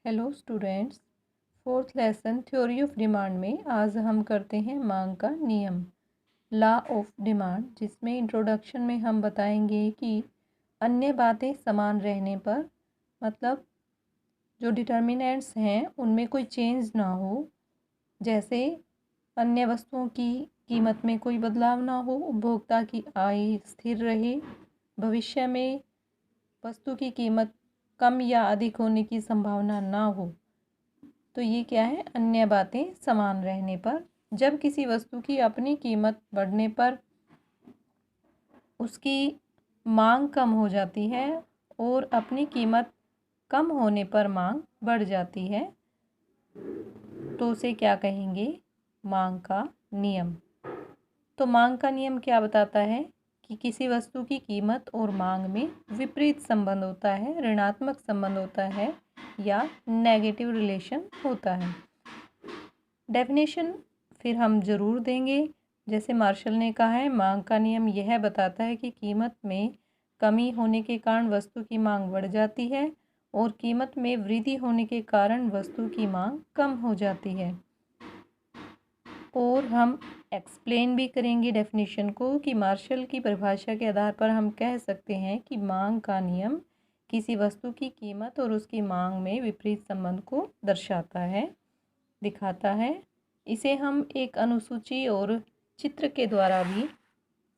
Hello students, fourth lesson theory of demand में आज हम करते हैं मांग का नियम, लॉ ऑफ डिमांड, जिसमें इंट्रोडक्शन में हम बताएंगे कि अन्य बातें समान रहने पर, मतलब जो डिटर्मिनेंट्स हैं उनमें कोई चेंज ना हो, जैसे अन्य वस्तुओं की कीमत में कोई बदलाव ना हो, उपभोक्ता की आय स्थिर रहे, भविष्य में वस्तु की कीमत कम या अधिक होने की संभावना ना हो। तो ये क्या है? अन्य बातें समान रहने पर। जब किसी वस्तु की अपनी कीमत बढ़ने पर उसकी मांग कम हो जाती है और अपनी कीमत कम होने पर मांग बढ़ जाती है, तो उसे क्या कहेंगे? मांग का नियम। तो मांग का नियम क्या बताता है कि किसी वस्तु की कीमत और मांग में विपरीत संबंध होता है, ऋणात्मक संबंध होता है या नेगेटिव रिलेशन होता है। डेफिनेशन फिर हम ज़रूर देंगे। जैसे मार्शल ने कहा है, मांग का नियम यह बताता है कि कीमत में कमी होने के कारण वस्तु की मांग बढ़ जाती है और कीमत में वृद्धि होने के कारण वस्तु की मांग कम हो जाती है। और हम एक्सप्लेन भी करेंगे डेफिनेशन को कि मार्शल की परिभाषा के आधार पर हम कह सकते हैं कि मांग का नियम किसी वस्तु की कीमत और उसकी मांग में विपरीत संबंध को दर्शाता है, दिखाता है। इसे हम एक अनुसूची और चित्र के द्वारा भी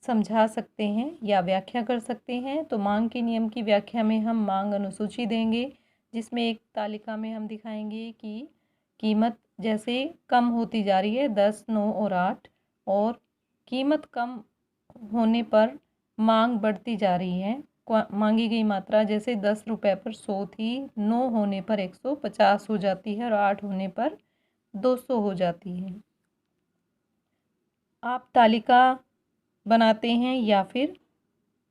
समझा सकते हैं या व्याख्या कर सकते हैं। तो मांग के नियम की व्याख्या में हम मांग अनुसूची देंगे, जिसमें एक तालिका में हम दिखाएंगे कि कीमत जैसे कम होती जा रही है 10, 9 और 8, और कीमत कम होने पर मांग बढ़ती जा रही है। मांगी गई मात्रा जैसे 10 रुपये पर 100 थी, 9 होने पर 150 हो जाती है और 8 होने पर 200 हो जाती है। आप तालिका बनाते हैं या फिर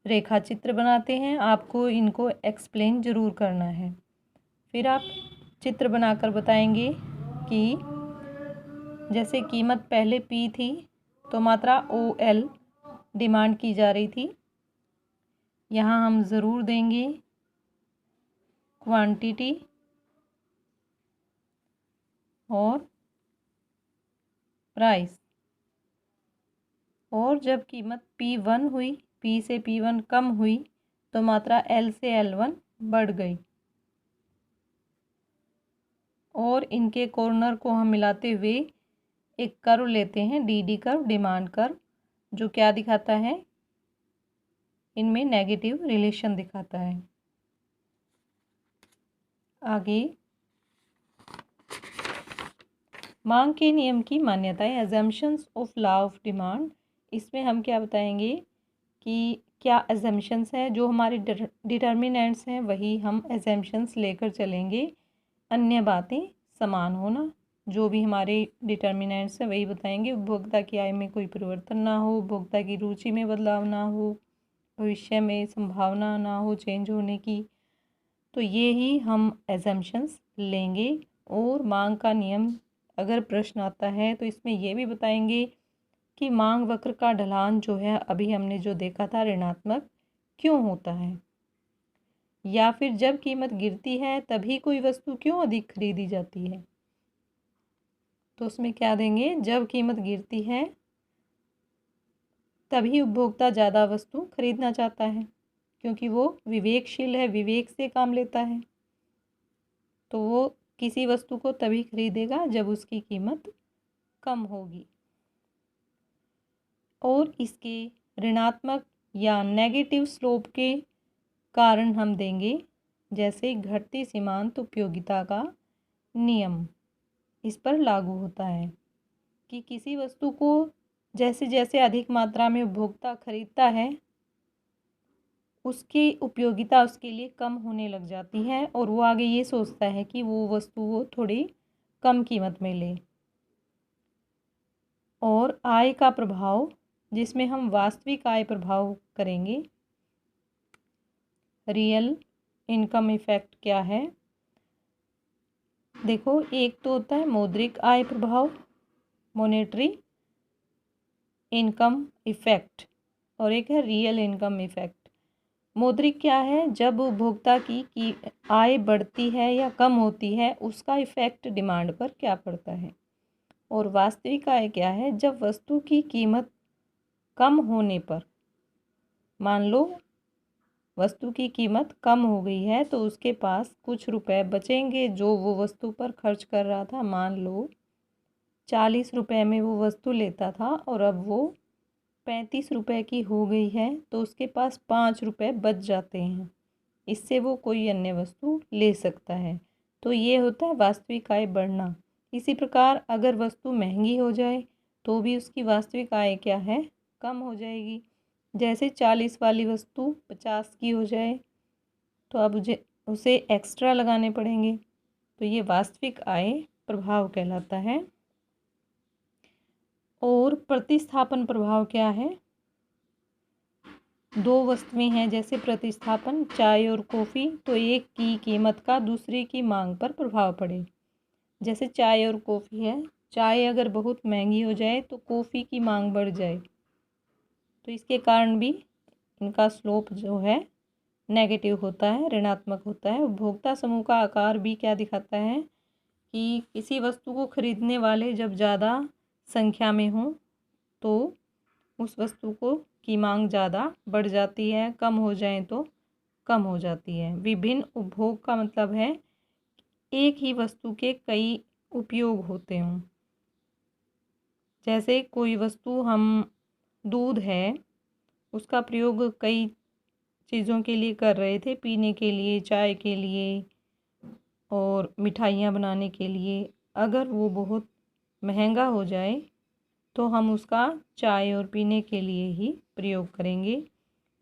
रेखा चित्र बनाते हैं, आपको इनको एक्सप्लेन ज़रूर करना है। फिर आप चित्र बनाकर बताएंगे कि जैसे कीमत पहले P थी तो मात्रा OL डिमांड की जा रही थी। यहाँ हम ज़रूर देंगे क्वांटिटी और प्राइस। और जब कीमत P1 हुई, P से P1 कम हुई, तो मात्रा L से L1 बढ़ गई। और इनके कॉर्नर को हम मिलाते हुए एक कर्व लेते हैं, DD कर्व, डिमांड कर्व, जो क्या दिखाता है? इनमें नेगेटिव रिलेशन दिखाता है। आगे मांग के नियम की मान्यताएं, assumptions of law of demand. इसमें हम क्या बताएंगे कि क्या अजम्पशंस हैं, जो हमारे डिटर्मिनेंट्स हैं वही हम अजम्पशंस लेकर चलेंगे। अन्य बातें समान होना, जो भी हमारे डिटर्मिनेंट्स हैं वही बताएंगे। उपभोक्ता की आय में कोई परिवर्तन ना हो, उपभोक्ता की रुचि में बदलाव ना हो, भविष्य में संभावना ना हो चेंज होने की। तो ये ही हम एजम्पशंस लेंगे। और मांग का नियम अगर प्रश्न आता है तो इसमें ये भी बताएंगे कि मांग वक्र का ढलान जो है, अभी हमने जो देखा था, ऋणात्मक क्यों होता है, या फिर जब कीमत गिरती है तभी कोई वस्तु क्यों अधिक खरीदी जाती है। तो उसमें क्या देंगे? जब कीमत गिरती है तभी उपभोक्ता ज़्यादा वस्तु खरीदना चाहता है, क्योंकि वो विवेकशील है, विवेक से काम लेता है। तो वो किसी वस्तु को तभी खरीदेगा जब उसकी कीमत कम होगी। और इसके ऋणात्मक या नेगेटिव स्लोप के कारण हम देंगे, जैसे घटती सीमांत उपयोगिता का नियम इस पर लागू होता है कि किसी वस्तु को जैसे जैसे अधिक मात्रा में उपभोक्ता खरीदता है, उसकी उपयोगिता उसके लिए कम होने लग जाती है और वो आगे ये सोचता है कि वो वस्तु वो थोड़ी कम कीमत में ले। और आय का प्रभाव, जिसमें हम वास्तविक आय प्रभाव करेंगे। रियल इनकम इफेक्ट क्या है? देखो, एक तो होता है मौद्रिक आय प्रभाव, मॉनेटरी इनकम इफेक्ट, और एक है रियल इनकम इफेक्ट। मौद्रिक क्या है? जब उपभोक्ता की आय बढ़ती है या कम होती है, उसका इफ़ेक्ट डिमांड पर क्या पड़ता है। और वास्तविक आय क्या है? जब वस्तु की कीमत कम होने पर, मान लो वस्तु की कीमत कम हो गई है तो उसके पास कुछ रुपए बचेंगे जो वो वस्तु पर खर्च कर रहा था। मान लो 40 रुपए में वो वस्तु लेता था और अब वो 35 रुपए की हो गई है, तो उसके पास 5 रुपए बच जाते हैं। इससे वो कोई अन्य वस्तु ले सकता है। तो ये होता है वास्तविक आय बढ़ना। इसी प्रकार अगर वस्तु महंगी हो जाए तो भी उसकी वास्तविक आय क्या है? कम हो जाएगी। जैसे 40 वाली वस्तु 50 की हो जाए तो अब उसे एक्स्ट्रा लगाने पड़ेंगे। तो ये वास्तविक आय प्रभाव कहलाता है। और प्रतिस्थापन प्रभाव क्या है? दो वस्तुएं हैं जैसे प्रतिस्थापन, चाय और कॉफ़ी, तो एक की कीमत का दूसरे की मांग पर प्रभाव पड़े। जैसे चाय और कॉफ़ी है, चाय अगर बहुत महंगी हो जाए तो कॉफ़ी की मांग बढ़ जाए, तो इसके कारण भी इनका स्लोप जो है नेगेटिव होता है, ऋणात्मक होता है। उपभोक्ता समूह का आकार भी क्या दिखाता है कि किसी वस्तु को खरीदने वाले जब ज़्यादा संख्या में हों तो उस वस्तु को की मांग ज़्यादा बढ़ जाती है, कम हो जाए तो कम हो जाती है। विभिन्न उपभोग का मतलब है एक ही वस्तु के कई उपयोग होते हों। जैसे कोई वस्तु, हम दूध है, उसका प्रयोग कई चीज़ों के लिए कर रहे थे, पीने के लिए, चाय के लिए और मिठाइयाँ बनाने के लिए। अगर वो बहुत महंगा हो जाए तो हम उसका चाय और पीने के लिए ही प्रयोग करेंगे।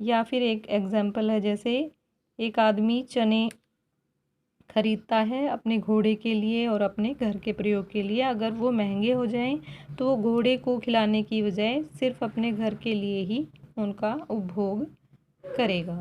या फिर एक एग्जाम्पल है, जैसे एक आदमी चने खरीदता है अपने घोड़े के लिए और अपने घर के प्रयोग के लिए। अगर वो महंगे हो जाएं तो वो घोड़े को खिलाने की बजाय सिर्फ अपने घर के लिए ही उनका उपभोग करेगा।